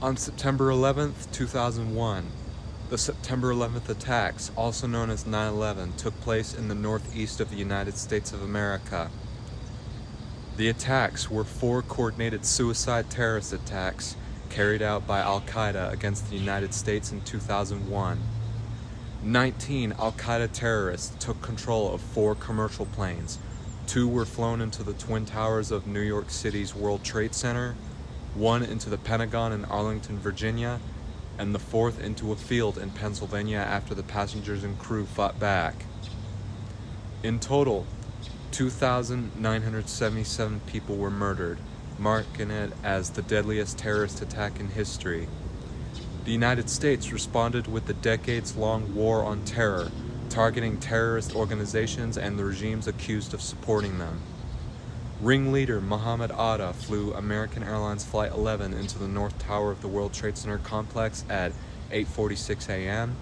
On September 11th, 2001, the September 11th attacks, also known as 9/11, took place in the northeast of the United States of America. The attacks were 4 coordinated suicide terrorist attacks carried out by Al-Qaeda against the United States in 2001. 19 Al-Qaeda terrorists took control of 4 commercial planes. 2 were flown into the Twin Towers of New York City's World Trade Center, 1 into the Pentagon in Arlington, Virginia, and the 4th into a field in Pennsylvania after the passengers and crew fought back. In total, 2,977 people were murdered, marking it as the deadliest terrorist attack in history. The United States responded with the decades-long war on terror, targeting terrorist organizations and the regimes accused of supporting them. Ringleader Mohammed Atta flew American Airlines Flight 11 into the North Tower of the World Trade Center complex at 8:46 a.m.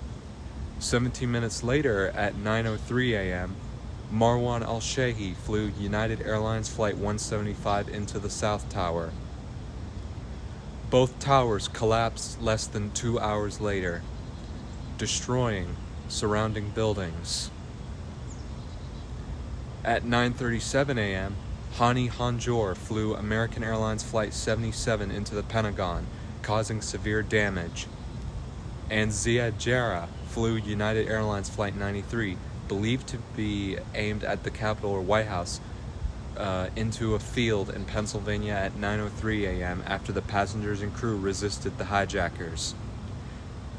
17 minutes later, at 9:03 a.m., Marwan al-Shehhi flew United Airlines Flight 175 into the South Tower. Both towers collapsed less than 2 hours later, destroying surrounding buildings. At 9:37 a.m., Hani Hanjour flew American Airlines Flight 77 into the Pentagon, causing severe damage. And Ziad Jarrah flew United Airlines Flight 93, believed to be aimed at the Capitol or White House, into a field in Pennsylvania at 9:03 a.m. after the passengers and crew resisted the hijackers.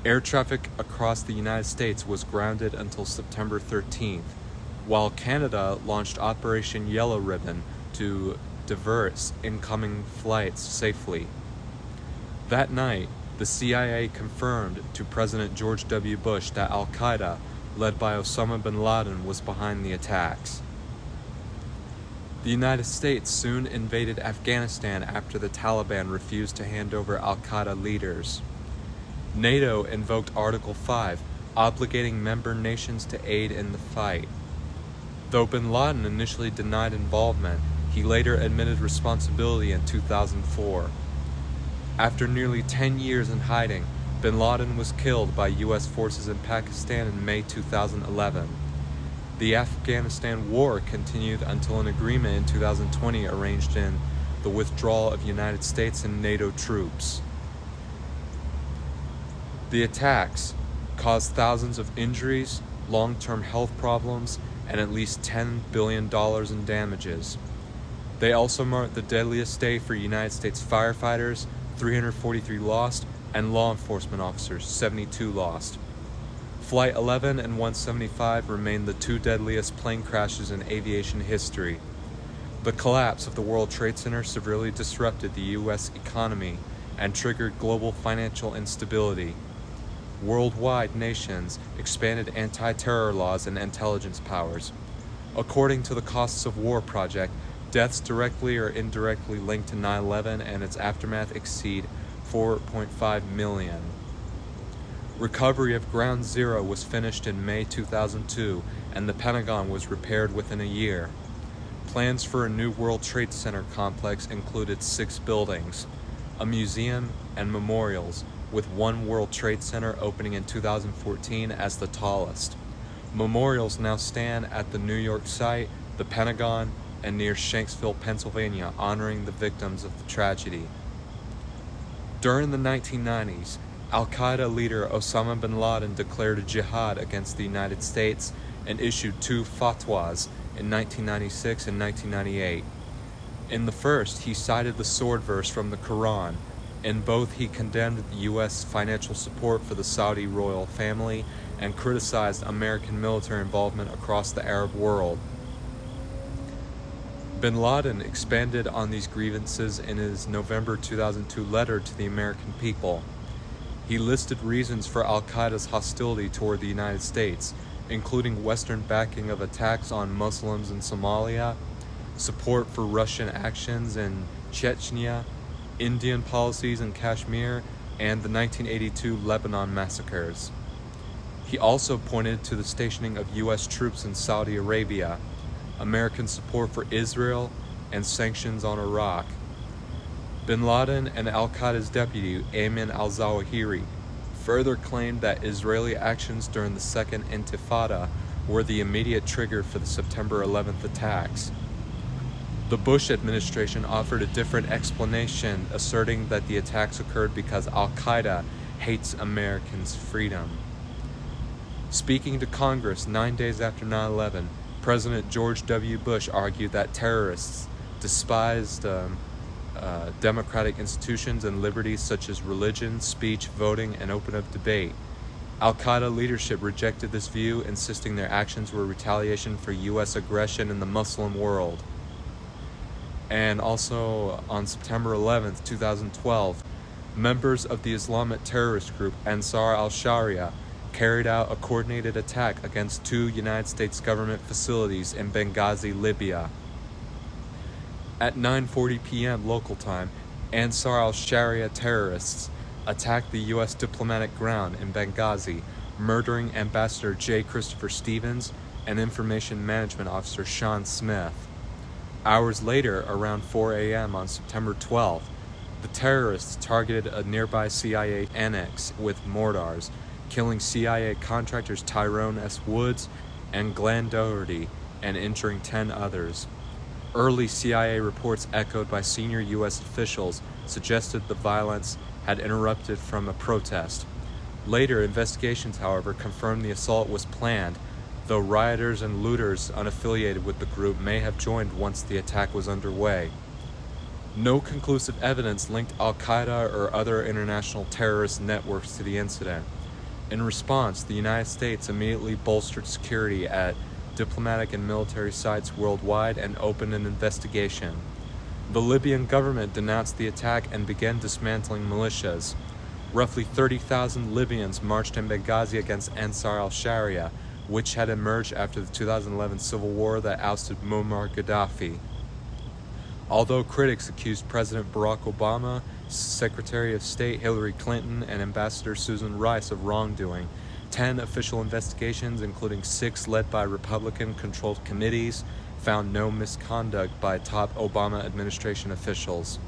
Air traffic across the United States was grounded until September 13th, while Canada launched Operation Yellow Ribbon to divert incoming flights safely. That night, the CIA confirmed to President George W. Bush that Al-Qaeda, led by Osama bin Laden, was behind the attacks. The United States soon invaded Afghanistan after the Taliban refused to hand over Al-Qaeda leaders. NATO invoked Article 5, obligating member nations to aid in the fight. Though bin Laden initially denied involvement, he later admitted responsibility in 2004. After nearly 10 years in hiding, bin Laden was killed by U.S. forces in Pakistan in May 2011. The Afghanistan war continued until an agreement in 2020 arranged in the withdrawal of United States and NATO troops. The attacks caused thousands of injuries, long-term health problems, and at least $10 billion in damages. They also marked the deadliest day for United States firefighters, 343 lost, and law enforcement officers, 72 lost. Flight 11 and 175 remain the 2 deadliest plane crashes in aviation history. The collapse of the World Trade Center severely disrupted the U.S. economy and triggered global financial instability. Worldwide nations expanded anti-terror laws and intelligence powers. According to the Costs of War Project, deaths directly or indirectly linked to 9/11 and its aftermath exceed 4.5 million. Recovery of Ground Zero was finished in May 2002, and the Pentagon was repaired within a year. Plans for a new World Trade Center complex included 6 buildings, a museum, and memorials, with one World Trade Center opening in 2014 as the tallest. Memorials now stand at the New York site, the Pentagon, and near Shanksville, Pennsylvania, honoring the victims of the tragedy. During the 1990s, Al-Qaeda leader Osama bin Laden declared a jihad against the United States and issued 2 fatwas in 1996 and 1998. In the first, he cited the sword verse from the Quran. In both, he condemned the U.S. financial support for the Saudi royal family and criticized American military involvement across the Arab world. Bin Laden expanded on these grievances in his November 2002 letter to the American people. He listed reasons for Al-Qaeda's hostility toward the United States, including Western backing of attacks on Muslims in Somalia, support for Russian actions in Chechnya, Indian policies in Kashmir, and the 1982 Lebanon massacres. He also pointed to the stationing of U.S. troops in Saudi Arabia, American support for Israel, and sanctions on Iraq. Bin Laden and al-Qaeda's deputy, Ayman al-Zawahiri, further claimed that Israeli actions during the Second Intifada were the immediate trigger for the September 11th attacks. The Bush administration offered a different explanation, asserting that the attacks occurred because al-Qaeda hates Americans' freedom. Speaking to Congress 9 days after 9/11, President George W. Bush argued that terrorists despised democratic institutions and liberties such as religion, speech, voting, and open-up debate. Al-Qaeda leadership rejected this view, insisting their actions were retaliation for U.S. aggression in the Muslim world. And also on September 11th, 2012, members of the Islamic terrorist group Ansar al-Sharia carried out a coordinated attack against 2 United States government facilities in Benghazi, Libya. At 9:40 p.m. local time, Ansar al-Sharia terrorists attacked the U.S. diplomatic ground in Benghazi, murdering Ambassador J. Christopher Stevens and Information Management Officer Sean Smith. Hours later, around 4 a.m. on September 12th, the terrorists targeted a nearby CIA annex with mortars, killing CIA contractors Tyrone S. Woods and Glenn Doherty and injuring 10 others. Early CIA reports echoed by senior U.S. officials suggested the violence had erupted from a protest. Later investigations, however, confirmed the assault was planned, though rioters and looters unaffiliated with the group may have joined once the attack was underway. No conclusive evidence linked al-Qaeda or other international terrorist networks to the incident. In response, the United States immediately bolstered security at diplomatic and military sites worldwide and opened an investigation. The Libyan government denounced the attack and began dismantling militias. Roughly 30,000 Libyans marched in Benghazi against Ansar al-Sharia, which had emerged after the 2011 civil war that ousted Muammar Gaddafi. Although critics accused President Barack Obama, Secretary of State Hillary Clinton, and Ambassador Susan Rice of wrongdoing, 10 official investigations, including 6 led by Republican-controlled committees, found no misconduct by top Obama administration officials.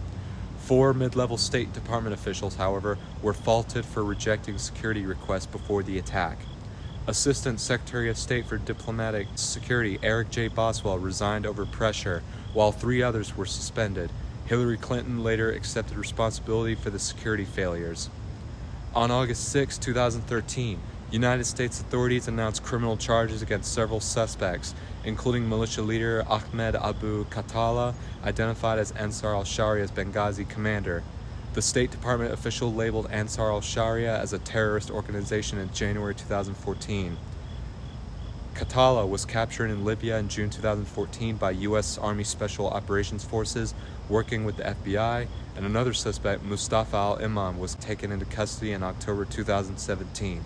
4 mid-level State Department officials, however, were faulted for rejecting security requests before the attack. Assistant Secretary of State for Diplomatic Security Eric J. Boswell resigned over pressure, while 3 others were suspended. Hillary Clinton later accepted responsibility for the security failures. On August 6, 2013, United States authorities announced criminal charges against several suspects, including militia leader Ahmed Abu Khattala, identified as Ansar al-Sharia's Benghazi commander. The State Department official labeled Ansar al-Sharia as a terrorist organization in January 2014. Khattala was captured in Libya in June 2014 by U.S. Army Special Operations Forces working with the FBI, and another suspect, Mustafa al-Imam, was taken into custody in October 2017.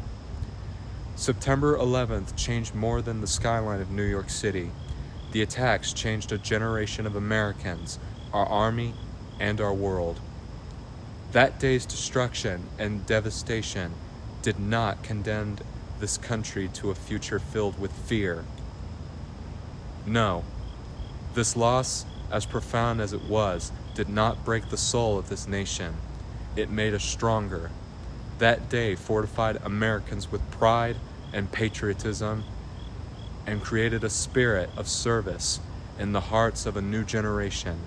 September 11th changed more than the skyline of New York City. The attacks changed a generation of Americans, our army, and our world. That day's destruction and devastation did not condemn this country to a future filled with fear. No, this loss, as profound as it was, did not break the soul of this nation. It made us stronger. That day fortified Americans with pride and patriotism and created a spirit of service in the hearts of a new generation.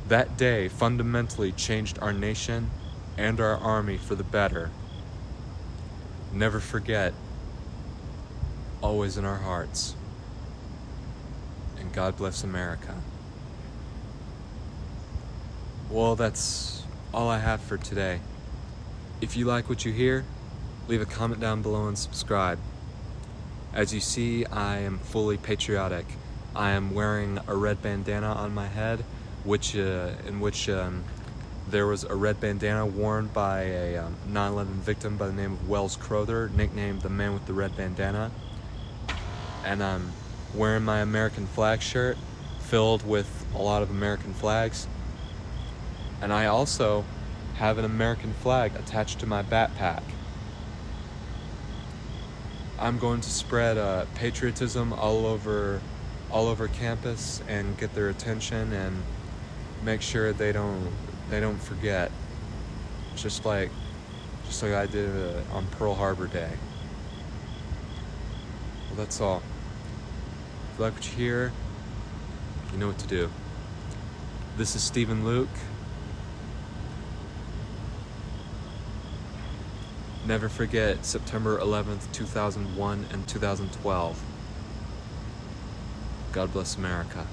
That day fundamentally changed our nation and our army for the better. Never forget, always in our hearts. And God bless America. Well, that's all I have for today. If you like what you hear, leave a comment down below and subscribe. As you see, I am fully patriotic. I am wearing a red bandana on my head, in which there was a red bandana worn by a 9/11 victim by the name of Wells Crowther, nicknamed the Man with the Red Bandana. And I'm wearing my American flag shirt filled with a lot of American flags. And I also have an American flag attached to my backpack. I'm going to spread patriotism all over campus and get their attention, and make sure they don't forget. Just like I did on Pearl Harbor Day. Well, that's all. If you like what you hear, you know what to do. This is Stephen Luke. Never forget September 11th, 2001 and 2012. God bless America.